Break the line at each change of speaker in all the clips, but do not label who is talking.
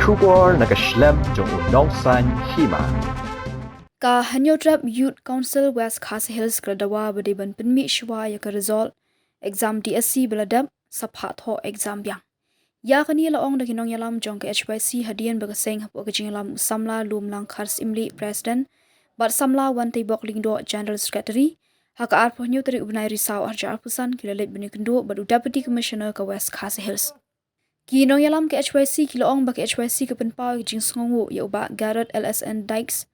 Shubor Nakashlem Jong Nongsan Hima.
Ka Hanyotrap Youth Council West Khas Hills Kradawa Badiban Pinmi Shwa Yaka Result Exam DSC Beladab Saphat Ho Exam Yang. Ya kani laong da kinong yalam jong ke HYC hadian bagaseng hapo kajing yalam samla lum lang khars imli president bat samla wan tay bok lingdo general secretary haka arpo nyu tari ubnai risau arja arpusan kilalit bini kendo badu deputy commissioner ka West Khas Hills. Kinong yalam ke HYC kilaong ba ke HYC ke penpau kajing sngongu ya uba Garrett LSN Dykes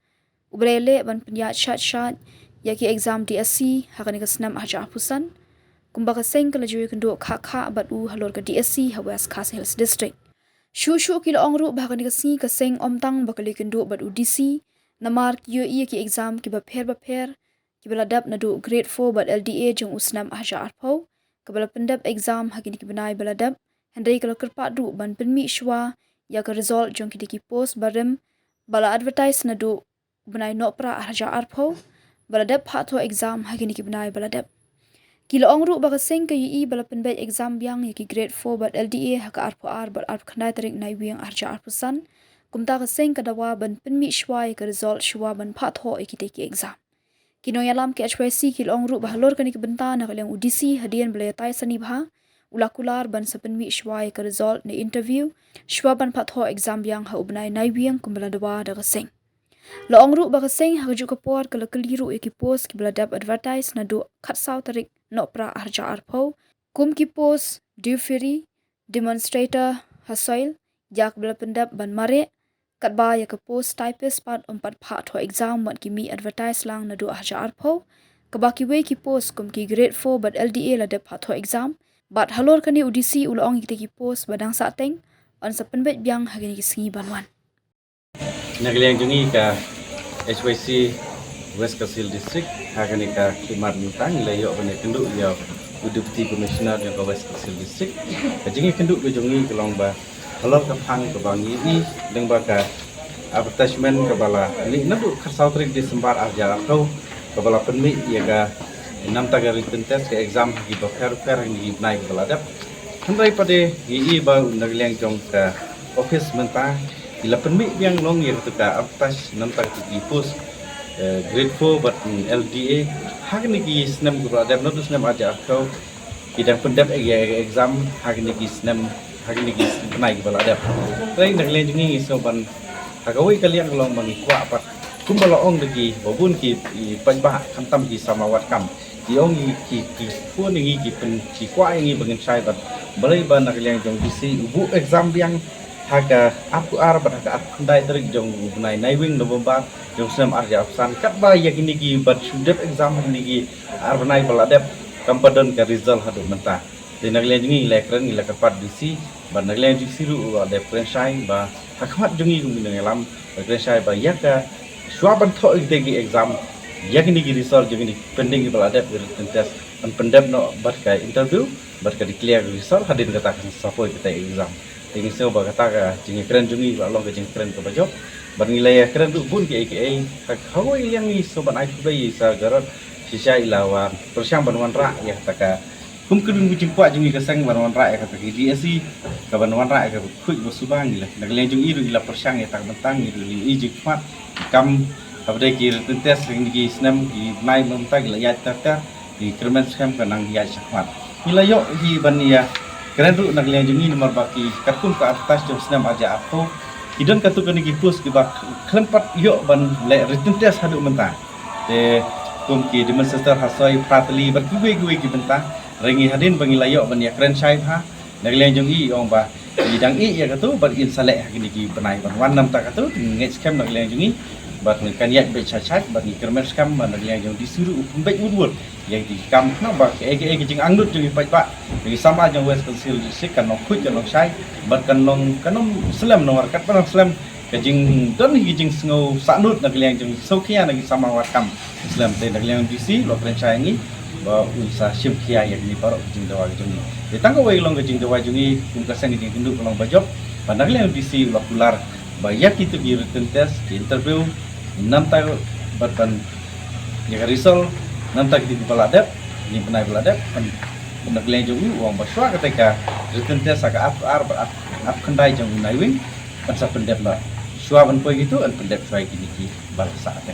ubrele ban penyat shat ya ki exam DSC haka ni kasnam arja arpusan kumbaga seng kala juwi kendo kha bat u halor ka DSC ha West Khas Hills district shu kilo ongru bahkan ni kasngi ka seng omtang bakali kendo bat u DC namar QE ki exam ki ba pher ki baladap na do grade 4 bat LDA jong usnam aja arpau ka bala pendap exam hakini ki banai baladap hendai kala kerpa du ban penmi shwa ya ka result jong ki post barem bala advertise na do banai nopra aja arpau baladap phatho exam hakini ki banai baladap Kilo ongru baga seng ke yi bala penbet exam biang yaki grade 4 bat LDA haka arpo ar bat arp khandai tarik nai wiang arja arpusan kumta ka seng kadawa ban penmi shwa ka result shwa ban phatho ikiteki exam kino yalam ke HYC kilo ongru bahalor kani ke benta na kalyang UDC hadian bala tai sani bha ulakular ban sa penmi shwa ka result na interview shwa ban phatho exam biang ha ubnai nai wiang kumbala dawa daga seng Lo ongru baga seng haju ka por kala keliru yaki post ki bladap advertise na do khat saw tarik no pra arja arpau kum ki post due free demonstrator hasoil yak bala pendap ban mare kat ba ya ka post typist part empat phat ho exam mat ki mi advertise lang na do arja arpau ka ba ki we ki post kum ki grade 4 bat LDA la de phat ho exam bat halor kani UDC ulong ki post badang sa teng on sa penbet biang hagini ki singi banwan
Nagaliang jungi ka HYC West Khas Hills District hakani ka khimar mutang layo bane kenduk ya deputy commissioner yang ka West Khas Hills District kajingi kenduk be jungi kelong ba halor ka phang ka bangi ni deng ba ka advertisement ka bala ni nabu khasau trik Desember arja kau ka bala penmi ya ka nam tagari tentes ka exam gi ba fer ni nai ka bala dap handai pade gi ba nagaliang jong ka office mentang Ila penmi yang long ya ketika atas nampak di post grade 4 but LDA hak ni ki snam guru ada notus snam aja kau bidang pendap exam hak ni ki snam hak ni ki naik bala ada lain nak lain jengi soban hakawi kalian long mangi kwa apa kumbala ong lagi babun ki panbah kantam ki samawat kam di ong ki pun ni ki pen ki kwa ngi bangen sai bat balai ban nak lain jong bisi ubu exam yang haka aku arab haka andai terik jong bunai naiwing November jong sem arja afsan kat ba yakini ki bat sudep exam ni ki arbnai baladep kampadon ka result hadu menta de naglen jingi lekren ni lekapat disi ba naglen ji siru ada prensai ba hakmat jungi gumi ngelam prensai ba yaka swaban tho igdegi exam yakini ki result jingi pending baladep test an pendep no bat ka interview bat ka declare result hadin kata sapoi kita exam Tinggi seo bagata ka jingi keren jungi ba long ka jingi keren ka bajok ban ngilaya keren du bun ki aka hak hawai yang ni so ban ai bai sa garat sisa ilawan persyang banwan ra ya taka kum kedung bi jingpa jungi ka sang banwan ra ya kata ki DSC ka banwan ra ka khuj bo subang gila nagleng jungi ru ila persyang ya tak bentang ni ru i jingpa kam abdai ki tentes ki snam ki nai memta gila ya taka di kermen skam ka nang ya sakmat nilayo hi ban ya Keren tu nak lihat jungi nomor baki katun ke atas jom senam aja aku hidon katu kini gipus di bak kelempat yuk ban le written test hadu mentah de kumki demonstrator hasoi prateli berkuwe-kuwe ki mentah rengi hadin bangi layok ban ya keren syai ha nak lihat jungi ong ba bidang i ya katu bar insalek kini ki penai ban wan nam tak katu ngej scam nak lihat jungi bat kan yak be chachat bat ni kermen scam ban nak lihat jung disuruh pembek wud yang di kam na ba ege jing angnut jung pai ba ni sama jang West Khas Hills District kan nok khuj kan nok sai bat kan long kanom slam nomor kat pan slam ka jing don hi jing sngo sanut nak liang jung sokia nak sama wat kam slam te nak liang DC lo kren sai ni ba usa sim kia yang ni parok jing dawa jung ni de tangko wei long jing dawa jung ni kum ka sang jing induk long bajok ba nak liang DC lo kular ba yak itu bi written test interview nam ta bat ban ya result nam tak di baladep ni penai baladep nak liang jungi uang baswa ketika written test agak ar kandai jong naiwing An sa pendep la shua ban poi gitu an pendep shua gini ki bal sa te